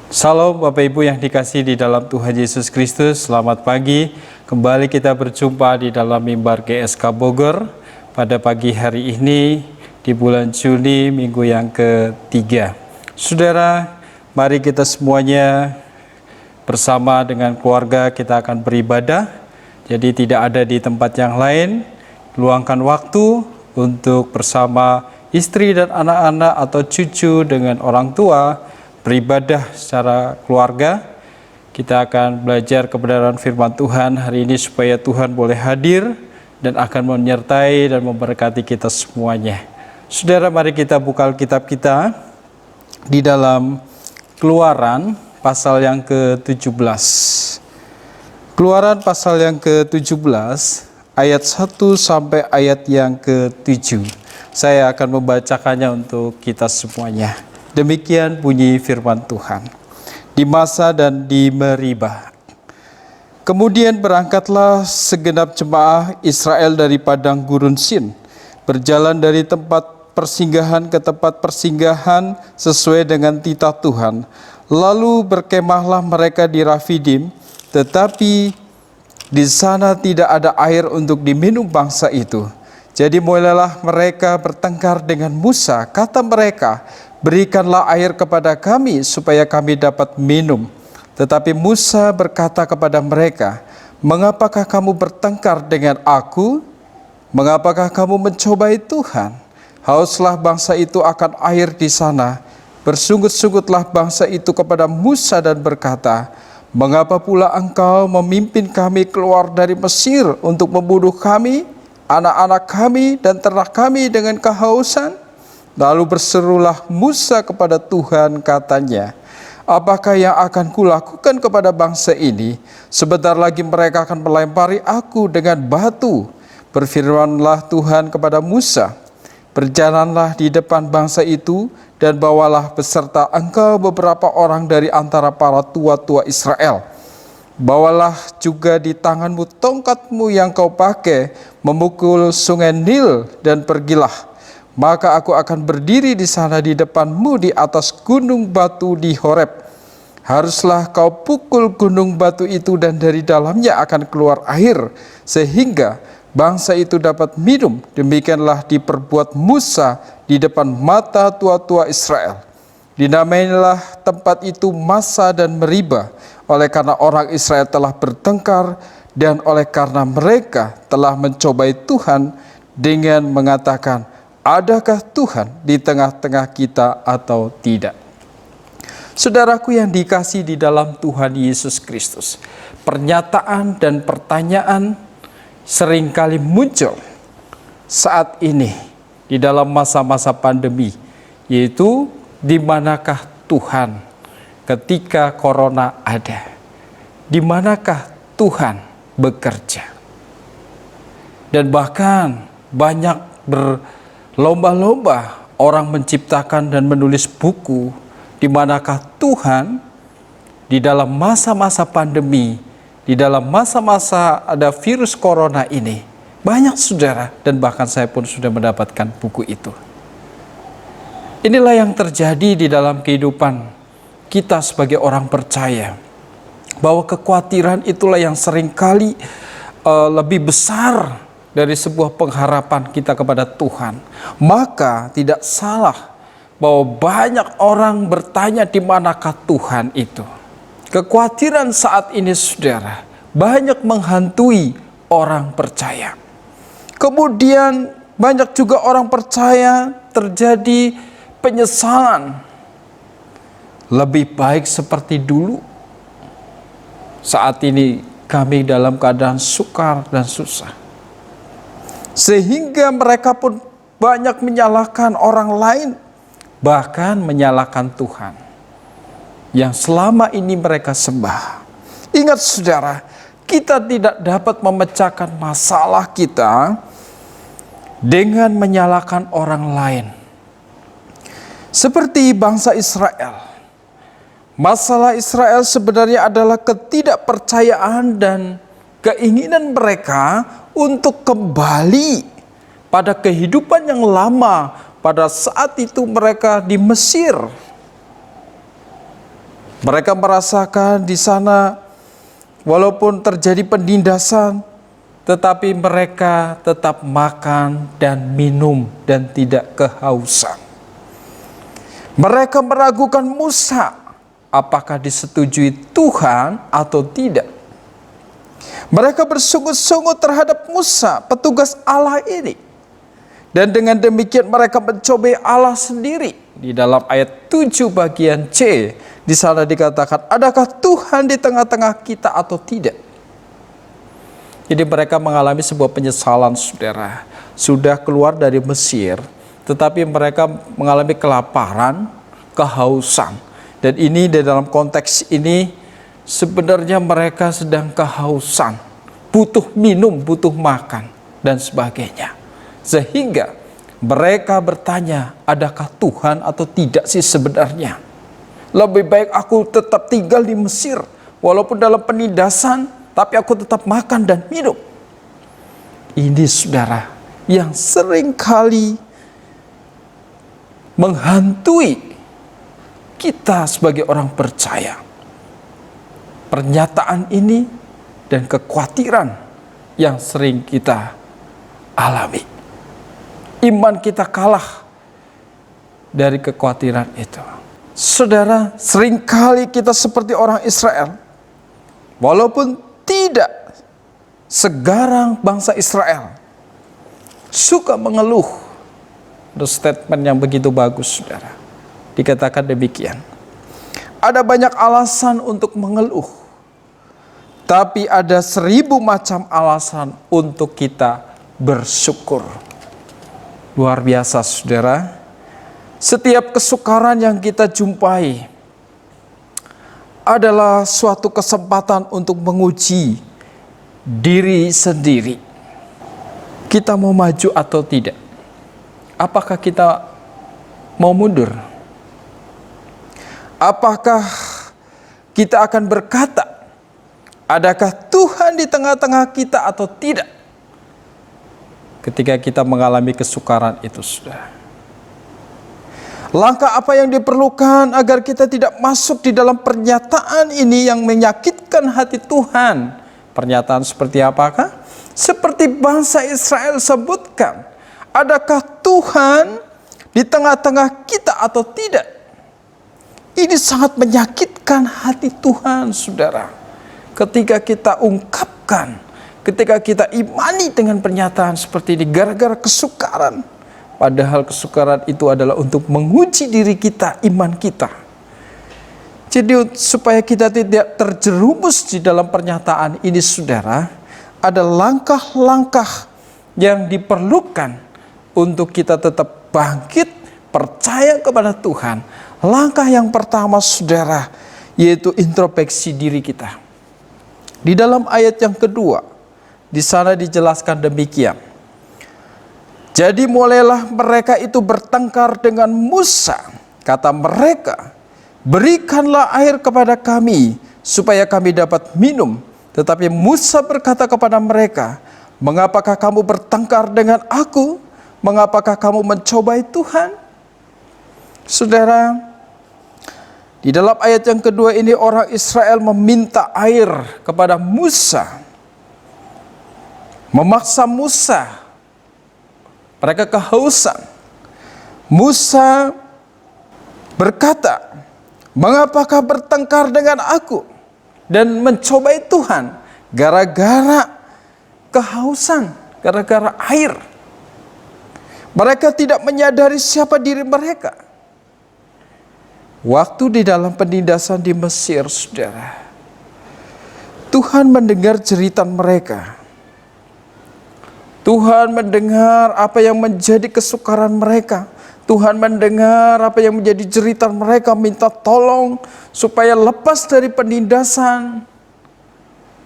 Salam Bapak Ibu yang dikasihi di dalam Tuhan Yesus Kristus. Selamat pagi. Kembali kita berjumpa di dalam mimbar GSK Bogor pada pagi hari ini di bulan Juni minggu yang ketiga. Saudara, mari kita semuanya bersama dengan keluarga kita akan beribadah. Jadi tidak ada di tempat yang lain. Luangkan waktu untuk bersama istri dan anak-anak atau cucu dengan orang tua beribadah secara keluarga. Kita akan belajar kebenaran firman Tuhan hari ini supaya Tuhan boleh hadir dan akan menyertai dan memberkati kita semuanya. Saudara, mari kita buka Alkitab kita di dalam Keluaran pasal yang ke-17. Keluaran pasal yang ke-17 ayat 1 sampai ayat yang ke-7. Saya akan membacakannya untuk kita semuanya. Demikian bunyi firman Tuhan. Di Masa dan di Meribah. Kemudian berangkatlah segenap jemaah Israel dari padang gurun Sin, berjalan dari tempat persinggahan ke tempat persinggahan sesuai dengan titah Tuhan. Lalu berkemahlah mereka di Rafidim, tetapi di sana tidak ada air untuk diminum bangsa itu. Jadi mulailah mereka bertengkar dengan Musa. Kata mereka, "Berikanlah air kepada kami supaya kami dapat minum." Tetapi Musa berkata kepada mereka, "Mengapakah kamu bertengkar dengan aku? Mengapakah kamu mencobai Tuhan? Hauslah bangsa itu akan air di sana." Bersungut-sungutlah bangsa itu kepada Musa dan berkata, "Mengapa pula engkau memimpin kami keluar dari Mesir untuk membunuh kami, anak-anak kami dan ternak kami dengan kehausan?" Lalu berserulah Musa kepada Tuhan, katanya, "Apakah yang akan kulakukan kepada bangsa ini? Sebentar lagi mereka akan melempari aku dengan batu." Berfirmanlah Tuhan kepada Musa, "Berjalanlah di depan bangsa itu dan bawalah beserta engkau beberapa orang dari antara para tua-tua Israel. Bawalah juga di tanganmu tongkatmu yang kau pakai memukul sungai Nil dan pergilah. Maka aku akan berdiri di sana di depanmu di atas gunung batu di Horeb. Haruslah kau pukul gunung batu itu dan dari dalamnya akan keluar air sehingga bangsa itu dapat minum." Demikianlah diperbuat Musa di depan mata tua-tua Israel. Dinamailah tempat itu Masa dan Meribah oleh karena orang Israel telah bertengkar dan oleh karena mereka telah mencobai Tuhan dengan mengatakan, "Adakah Tuhan di tengah-tengah kita atau tidak?" Saudaraku yang dikasihi di dalam Tuhan Yesus Kristus, pernyataan dan pertanyaan seringkali muncul saat ini di dalam masa-masa pandemi, yaitu di manakah Tuhan ketika corona ada? Di manakah Tuhan bekerja? Dan bahkan banyak berlomba-lomba orang menciptakan dan menulis buku di manakah Tuhan di dalam masa-masa pandemi, di dalam masa-masa ada virus corona ini. Banyak saudara dan bahkan saya pun sudah mendapatkan buku itu. Inilah yang terjadi di dalam kehidupan kita sebagai orang percaya, bahwa kekhawatiran itulah yang seringkali lebih besar dari sebuah pengharapan kita kepada Tuhan. Maka tidak salah bahwa banyak orang bertanya di manakah Tuhan itu. Kekhawatiran saat ini saudara banyak menghantui orang percaya. Kemudian banyak juga orang percaya terjadi penyesalan. Lebih baik seperti dulu. Saat ini kami dalam keadaan sukar dan susah. Sehingga mereka pun banyak menyalahkan orang lain, bahkan menyalahkan Tuhan yang selama ini mereka sembah. Ingat saudara, kita tidak dapat memecahkan masalah kita dengan menyalahkan orang lain. Seperti bangsa Israel. Masalah Israel sebenarnya adalah ketidakpercayaan dan keinginan mereka untuk kembali pada kehidupan yang lama pada saat itu mereka di Mesir. Mereka merasakan di sana walaupun terjadi penindasan, tetapi mereka tetap makan dan minum dan tidak kehausan. Mereka meragukan Musa, apakah disetujui Tuhan atau tidak. Mereka bersungut-sungut terhadap Musa, petugas Allah ini. Dan dengan demikian mereka mencobai Allah sendiri. Di dalam ayat 7 bagian C, di sana dikatakan, adakah Tuhan di tengah-tengah kita atau tidak? Jadi mereka mengalami sebuah penyesalan, saudara. Sudah keluar dari Mesir, tetapi mereka mengalami kelaparan, kehausan. Dan ini di dalam konteks ini sebenarnya mereka sedang kehausan, butuh minum, butuh makan, dan sebagainya. Sehingga mereka bertanya, adakah Tuhan atau tidak sih sebenarnya? Lebih baik aku tetap tinggal di Mesir, walaupun dalam penindasan, tapi aku tetap makan dan minum. Ini saudara yang seringkali menghantui kita sebagai orang percaya. Pernyataan ini dan kekhawatiran yang sering kita alami. Iman kita kalah dari kekhawatiran itu. Saudara, seringkali kita seperti orang Israel. Walaupun tidak segarang bangsa Israel, suka mengeluh. Ada statement yang begitu bagus, saudara. Dikatakan demikian. Ada banyak alasan untuk mengeluh, tapi ada 1000 macam alasan untuk kita bersyukur. Luar biasa, saudara. Setiap kesukaran yang kita jumpai adalah suatu kesempatan untuk menguji diri sendiri. Kita mau maju atau tidak? Apakah kita mau mundur? Apakah kita akan berkata, adakah Tuhan di tengah-tengah kita atau tidak? Ketika kita mengalami kesukaran itu, saudara. Langkah apa yang diperlukan agar kita tidak masuk di dalam pernyataan ini yang menyakitkan hati Tuhan? Pernyataan seperti apakah? Seperti bangsa Israel sebutkan. Adakah Tuhan di tengah-tengah kita atau tidak? Ini sangat menyakitkan hati Tuhan, saudara. Ketika kita ungkapkan, ketika kita imani dengan pernyataan seperti ini, gara-gara kesukaran. Padahal kesukaran itu adalah untuk menguji diri kita, iman kita. Jadi supaya kita tidak terjerumus di dalam pernyataan ini, saudara, ada langkah-langkah yang diperlukan untuk kita tetap bangkit, percaya kepada Tuhan. Langkah yang pertama, saudara, yaitu introspeksi diri kita. Di dalam ayat yang kedua, di sana dijelaskan demikian. Jadi mulailah mereka itu bertengkar dengan Musa. Kata mereka, berikanlah air kepada kami supaya kami dapat minum. Tetapi Musa berkata kepada mereka, mengapakah kamu bertengkar dengan aku? Mengapakah kamu mencobai Tuhan? Saudara, di dalam ayat yang kedua ini orang Israel meminta air kepada Musa. Memaksa Musa. Mereka kehausan. Musa berkata, mengapakah bertengkar dengan aku dan mencobai Tuhan? Gara-gara kehausan, gara-gara air. Mereka tidak menyadari siapa diri mereka. Waktu di dalam penindasan di Mesir, saudara, Tuhan mendengar jeritan mereka. Tuhan mendengar apa yang menjadi kesukaran mereka. Tuhan mendengar apa yang menjadi jeritan mereka, minta tolong supaya lepas dari penindasan.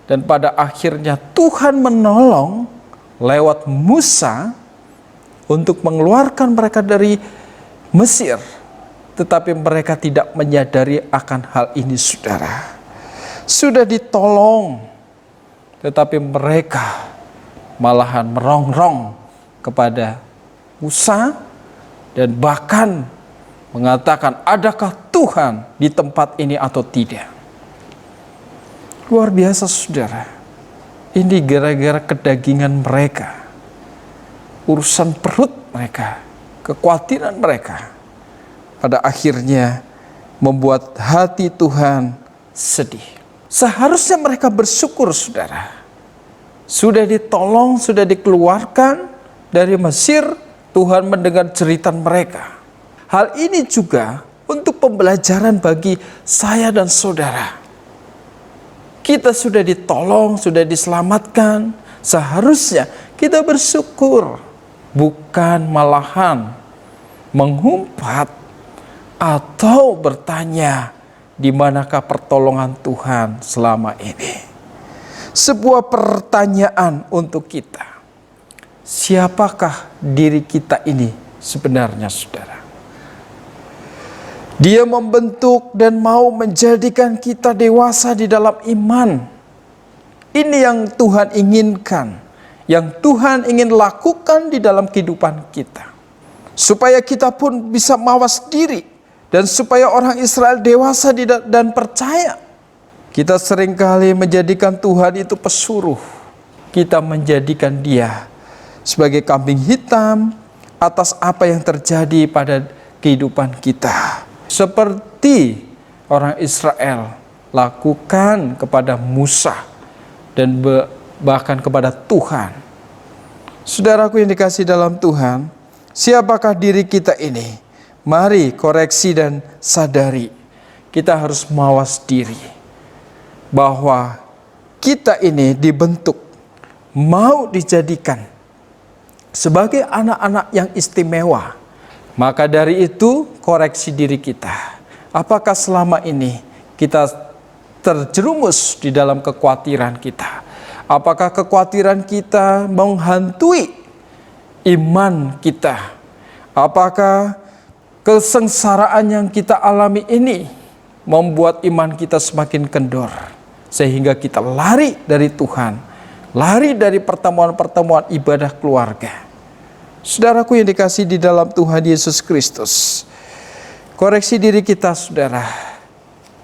Dan pada akhirnya Tuhan menolong lewat Musa untuk mengeluarkan mereka dari Mesir. Tetapi mereka tidak menyadari akan hal ini, saudara. Sudah ditolong, tetapi mereka malahan merongrong kepada Musa dan bahkan mengatakan, adakah Tuhan di tempat ini atau tidak? Luar biasa saudara. Ini gara-gara kedagingan mereka, urusan perut mereka, kekhawatiran mereka, pada akhirnya membuat hati Tuhan sedih. Seharusnya mereka bersyukur saudara. Sudah ditolong, sudah dikeluarkan dari Mesir, Tuhan mendengar jeritan mereka. Hal ini juga untuk pembelajaran bagi saya dan saudara. Kita sudah ditolong, sudah diselamatkan. Seharusnya kita bersyukur, bukan malahan mengumpat atau bertanya, di manakah pertolongan Tuhan selama ini? Sebuah pertanyaan untuk kita. Siapakah diri kita ini sebenarnya saudara? Dia membentuk dan mau menjadikan kita dewasa di dalam iman. Ini yang Tuhan inginkan, yang Tuhan ingin lakukan di dalam kehidupan kita. Supaya kita pun bisa mawas diri, dan supaya orang Israel dewasa dan percaya. Kita seringkali menjadikan Tuhan itu pesuruh. Kita menjadikan Dia sebagai kambing hitam atas apa yang terjadi pada kehidupan kita. Seperti orang Israel lakukan kepada Musa dan bahkan kepada Tuhan. Saudaraku yang dikasihi dalam Tuhan, siapakah diri kita ini? Mari koreksi dan sadari. Kita harus mawas diri bahwa kita ini dibentuk, mau dijadikan sebagai anak-anak yang istimewa. Maka dari itu koreksi diri kita. Apakah selama ini kita terjerumus di dalam kekhawatiran kita? Apakah kekhawatiran kita menghantui iman kita? Apakah kesengsaraan yang kita alami ini membuat iman kita semakin kendor, sehingga kita lari dari Tuhan, lari dari pertemuan-pertemuan ibadah keluarga? Saudaraku yang dikasihi di dalam Tuhan Yesus Kristus, koreksi diri kita saudara.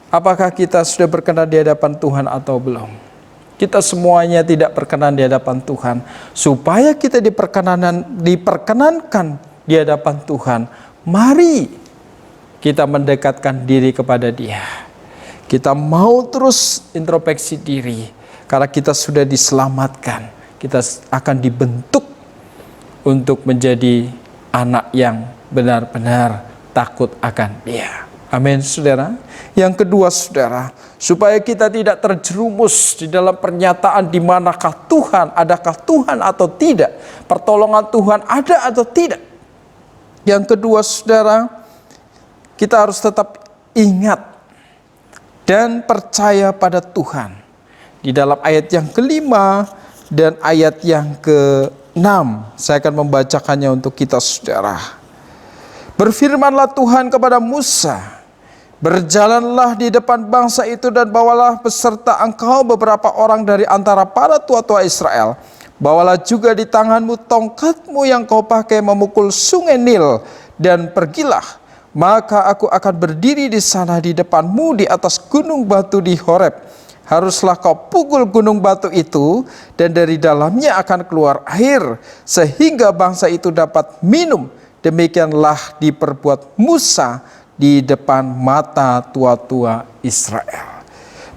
Apakah kita sudah berkenan di hadapan Tuhan atau belum? Kita semuanya tidak berkenan di hadapan Tuhan. Supaya kita diperkenankan di hadapan Tuhan, mari kita mendekatkan diri kepada Dia. Kita mau terus introspeksi diri, karena kita sudah diselamatkan. Kita akan dibentuk untuk menjadi anak yang benar-benar takut akan Dia. Amin saudara. Yang kedua saudara, supaya kita tidak terjerumus di dalam pernyataan di manakah Tuhan, adakah Tuhan atau tidak, pertolongan Tuhan ada atau tidak. Yang kedua saudara, kita harus tetap ingat dan percaya pada Tuhan. Di dalam ayat yang kelima dan ayat yang ke-6, saya akan membacakannya untuk kita saudara. Berfirmanlah Tuhan kepada Musa, berjalanlah di depan bangsa itu dan bawalah beserta engkau beberapa orang dari antara para tua-tua Israel. Bawalah juga di tanganmu tongkatmu yang kau pakai memukul sungai Nil, dan pergilah. Maka aku akan berdiri di sana di depanmu di atas gunung batu di Horeb. Haruslah kau pukul gunung batu itu, dan dari dalamnya akan keluar air, sehingga bangsa itu dapat minum. Demikianlah diperbuat Musa di depan mata tua-tua Israel.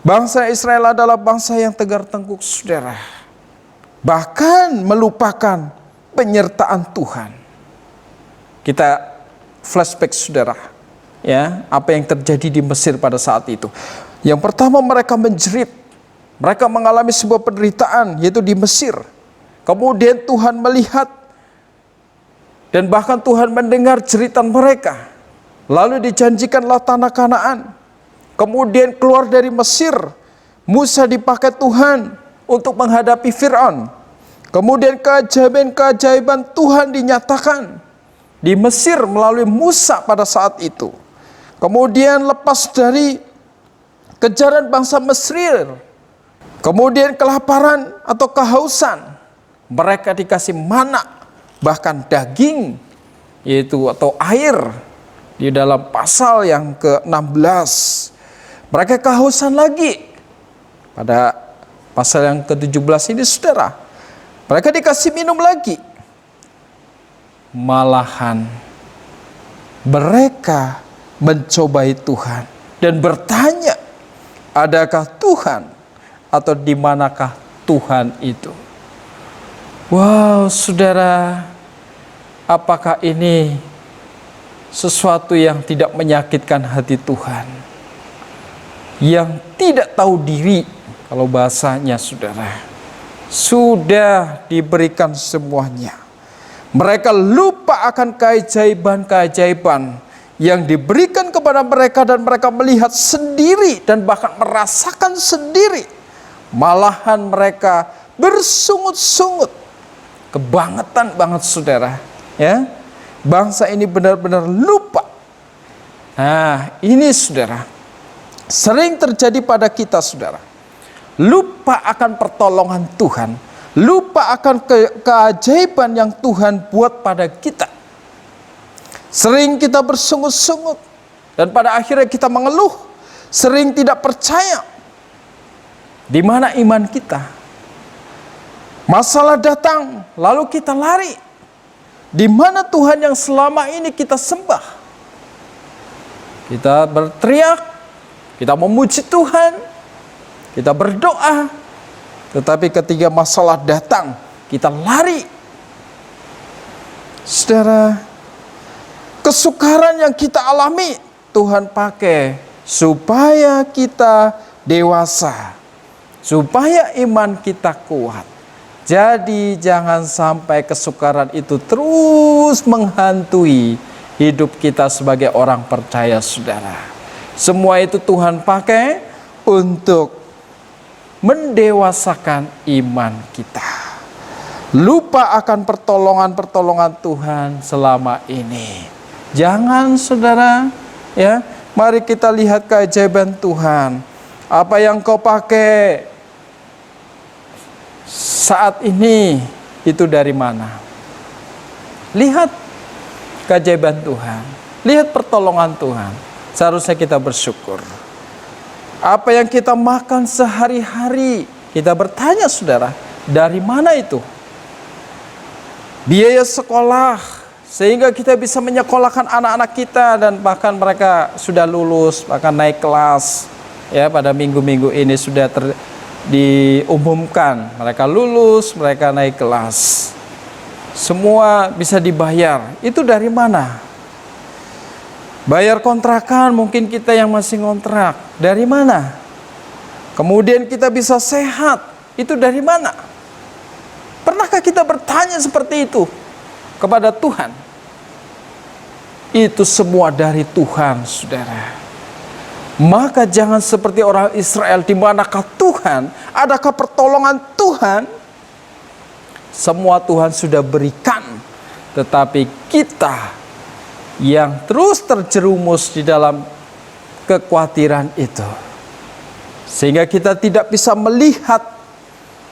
Bangsa Israel adalah bangsa yang tegar tengkuk saudara. Bahkan melupakan penyertaan Tuhan. Kita flashback saudara, ya, apa yang terjadi di Mesir pada saat itu. Yang pertama, mereka menjerit, mereka mengalami sebuah penderitaan, yaitu di Mesir. Kemudian Tuhan melihat dan bahkan Tuhan mendengar jeritan mereka. Lalu dijanjikanlah tanah Kanaan. Kemudian keluar dari Mesir, Musa dipakai Tuhan untuk menghadapi Fir'aun. Kemudian keajaiban-keajaiban Tuhan dinyatakan di Mesir melalui Musa pada saat itu. Kemudian lepas dari kejaran bangsa Mesir, kemudian kelaparan atau kehausan, mereka dikasih mana, bahkan daging, yaitu atau air Di dalam pasal yang ke-16, mereka kehausan lagi. Pada pasal yang ke-17 ini saudara, mereka dikasih minum lagi. Malahan mereka mencobai Tuhan dan bertanya, adakah Tuhan atau di manakah Tuhan itu? Wow, saudara, apakah ini sesuatu yang tidak menyakitkan hati Tuhan? Yang tidak tahu diri, kalau bahasanya saudara, sudah diberikan semuanya. Mereka lupa akan keajaiban-keajaiban yang diberikan kepada mereka dan mereka melihat sendiri dan bahkan merasakan sendiri. Malahan mereka bersungut-sungut. Kebangetan banget saudara, ya. Bangsa ini benar-benar lupa. Nah, ini saudara, sering terjadi pada kita saudara. Lupa akan pertolongan Tuhan, lupa akan keajaiban yang Tuhan buat pada kita. Sering kita bersungut-sungut dan pada akhirnya kita mengeluh, sering tidak percaya. Di mana iman kita? Masalah datang, lalu kita lari. Di mana Tuhan yang selama ini kita sembah? Kita berteriak, kita memuji Tuhan, kita berdoa. Tetapi ketika masalah datang, kita lari. Saudara, kesukaran yang kita alami, Tuhan pakai supaya kita dewasa, supaya iman kita kuat. Jadi jangan sampai kesukaran itu terus menghantui hidup kita sebagai orang percaya saudara. Semua itu Tuhan pakai untuk mendewasakan iman kita. Lupa akan pertolongan-pertolongan Tuhan selama ini. Jangan saudara, ya. Mari kita lihat keajaiban Tuhan. Apa yang kau pakai saat ini itu dari mana? Lihat keajaiban Tuhan, lihat pertolongan Tuhan. Seharusnya kita bersyukur. Apa yang kita makan sehari-hari, kita bertanya saudara, dari mana itu? Biaya sekolah, sehingga kita bisa menyekolahkan anak-anak kita dan bahkan mereka sudah lulus, bahkan naik kelas. Ya, pada minggu-minggu ini sudah diumumkan mereka lulus, mereka naik kelas, semua bisa dibayar. Itu dari mana? Bayar kontrakan, mungkin kita yang masih ngontrak, dari mana? Kemudian kita bisa sehat, itu dari mana? Pernahkah kita bertanya seperti itu kepada Tuhan? Itu semua dari Tuhan saudara. Maka jangan seperti orang Israel, di manakah Tuhan, adakah pertolongan Tuhan? Semua Tuhan sudah berikan, tetapi kita yang terus terjerumus di dalam kekhawatiran itu, sehingga kita tidak bisa melihat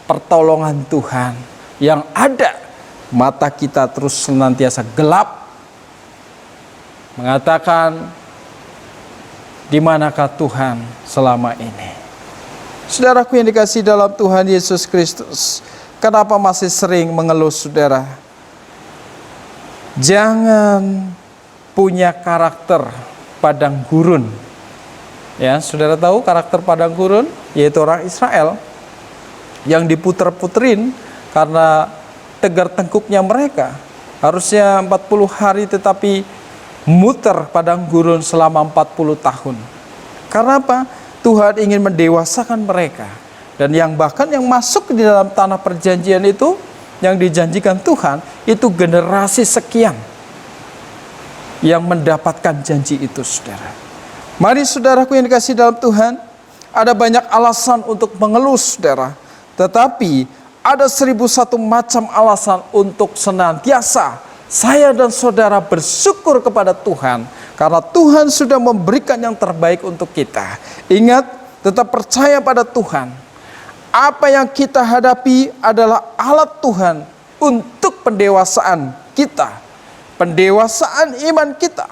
pertolongan Tuhan yang ada. Mata kita terus senantiasa gelap, mengatakan, di manakah Tuhan selama ini? Saudaraku yang dikasihi dalam Tuhan Yesus Kristus, kenapa masih sering mengeluh saudara? Jangan punya karakter padang gurun. Ya, saudara tahu karakter padang gurun, yaitu orang Israel yang diputer-puterin karena tegar tengkuknya mereka. Harusnya 40 hari tetapi muter padang gurun selama 40 tahun. Karena apa? Tuhan ingin mendewasakan mereka. Dan yang bahkan yang masuk di dalam tanah perjanjian itu, yang dijanjikan Tuhan, itu generasi sekian yang mendapatkan janji itu saudara. Mari saudaraku yang dikasihi dalam Tuhan, ada banyak alasan untuk mengeluh saudara. Tetapi ada 1001 macam alasan untuk senantiasa saya dan saudara bersyukur kepada Tuhan, karena Tuhan sudah memberikan yang terbaik untuk kita. Ingat, tetap percaya pada Tuhan. Apa yang kita hadapi adalah alat Tuhan untuk pendewasaan kita, pendewasaan iman kita.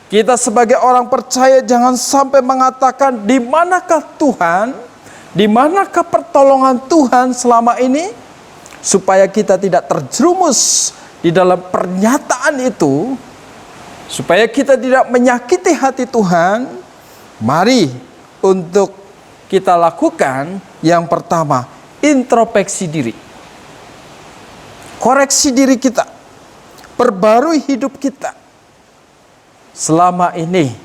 Kita sebagai orang percaya jangan sampai mengatakan, di manakah Tuhan? Di manakah pertolongan Tuhan selama ini? Supaya kita tidak terjerumus di dalam pernyataan itu, supaya kita tidak menyakiti hati Tuhan, mari untuk kita lakukan yang pertama, introspeksi diri. Koreksi diri kita, perbarui hidup kita. Selama ini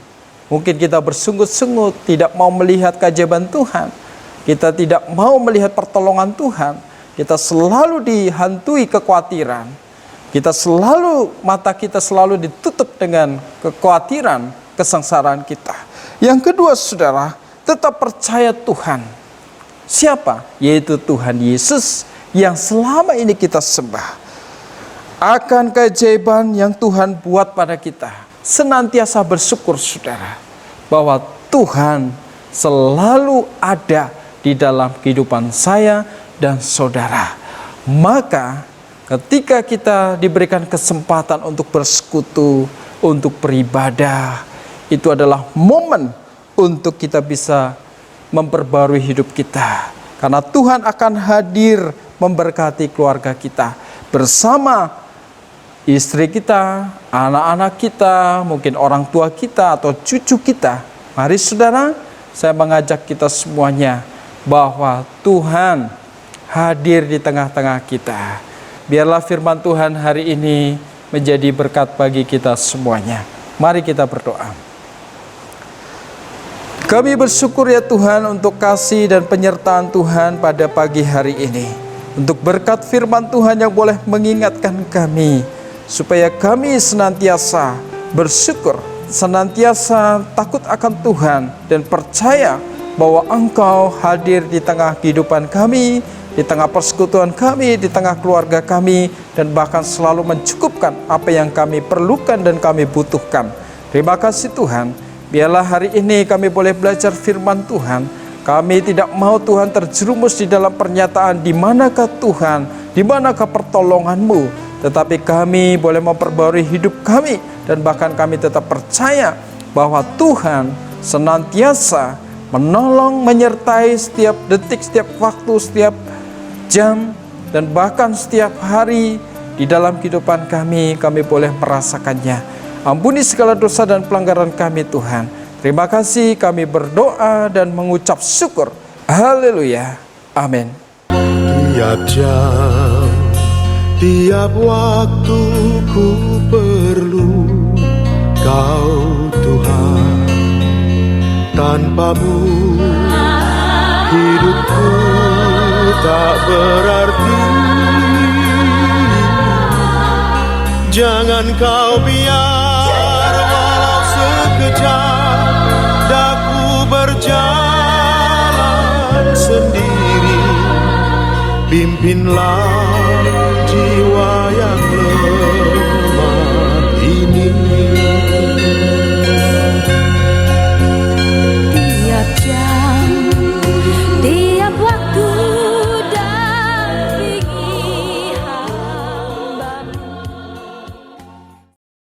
mungkin kita bersungut-sungut, tidak mau melihat keajaiban Tuhan, kita tidak mau melihat pertolongan Tuhan, kita selalu dihantui kekhawatiran, mata kita selalu ditutup dengan kekhawatiran, kesengsaraan kita. Yang kedua, saudara, tetap percaya Tuhan. Siapa? Yaitu Tuhan Yesus yang selama ini kita sembah. Akan keajaiban yang Tuhan buat pada kita, senantiasa bersyukur, saudara, bahwa Tuhan selalu ada di dalam kehidupan saya dan saudara. Maka ketika kita diberikan kesempatan untuk bersekutu, untuk beribadah, itu adalah momen untuk kita bisa memperbarui hidup kita. Karena Tuhan akan hadir memberkati keluarga kita bersama istri kita, anak-anak kita, mungkin orang tua kita atau cucu kita. Mari saudara, saya mengajak kita semuanya bahwa Tuhan hadir di tengah-tengah kita. Biarlah firman Tuhan hari ini menjadi berkat bagi kita semuanya. Mari kita berdoa. Kami bersyukur ya Tuhan untuk kasih dan penyertaan Tuhan pada pagi hari ini. Untuk berkat firman Tuhan yang boleh mengingatkan kami, supaya kami senantiasa bersyukur, senantiasa takut akan Tuhan, dan percaya bahwa Engkau hadir di tengah kehidupan kami, di tengah persekutuan kami, di tengah keluarga kami, dan bahkan selalu mencukupkan apa yang kami perlukan dan kami butuhkan. Terima kasih Tuhan. Biarlah hari ini kami boleh belajar firman Tuhan. Kami tidak mau Tuhan terjerumus di dalam pernyataan di manakah Tuhan, di manakah pertolongan-Mu. Tetapi kami boleh memperbarui hidup kami, dan bahkan kami tetap percaya bahwa Tuhan senantiasa menolong, menyertai setiap detik, setiap waktu, setiap jam, dan bahkan setiap hari di dalam kehidupan kami. Kami boleh merasakannya. Ampuni segala dosa dan pelanggaran kami Tuhan. Terima kasih, kami berdoa dan mengucap syukur. Haleluya. Amin. Tiap jam, tiap waktu ku perlu Kau Tuhan. Tanpamu hidupku tak berarti. Jangan Kau biar walau sekejap daku berjalan sendiri. Pimpinlah jiwa